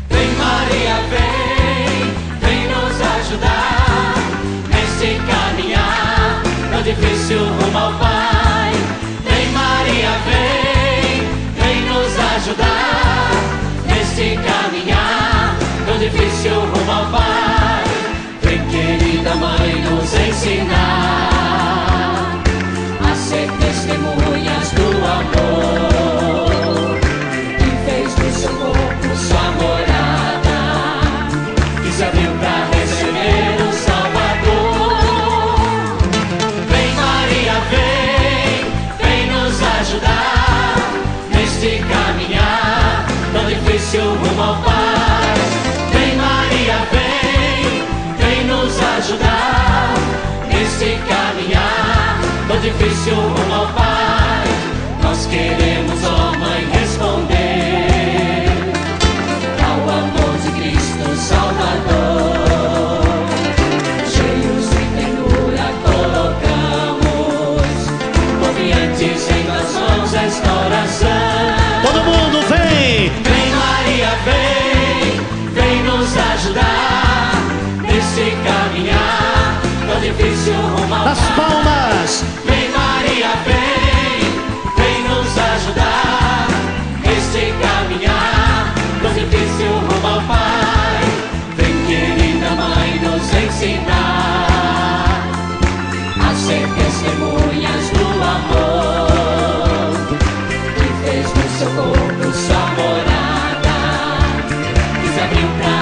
Vem Maria, vem nos ajudar nesse caminhar tão difícil rumo ao Pai. Vem Maria, vem nos ajudar nesse caminhar tão difícil rumo ao Pai. Vem querida Mãe nos ensinar a ser testemunhas do amor, que fez do seu corpo sua morada, que se abriu para receber o Salvador. Vem Maria, vem nos ajudar neste caminhar tão difícil rumo ao Pai. Vem Maria, vem nos ajudar neste caminhar tão difícil rumo ao Pai. Nós queremos, ó Mãe, responder ao amor de Cristo Salvador. Cheios de ternura colocamos confiantes em tuas mãos esta oração. Todo mundo vem! Vem Maria, vem nos ajudar nesse caminhar tão difícil rumo ao Pai. Nas palmas! Vem Maria, vem nos ajudar nesse caminhar tão difícil rumo ao Pai. Vem querida Mãe nos ensinar a ser testemunhas do amor, que fez do seu corpo sua morada, que se abriu pra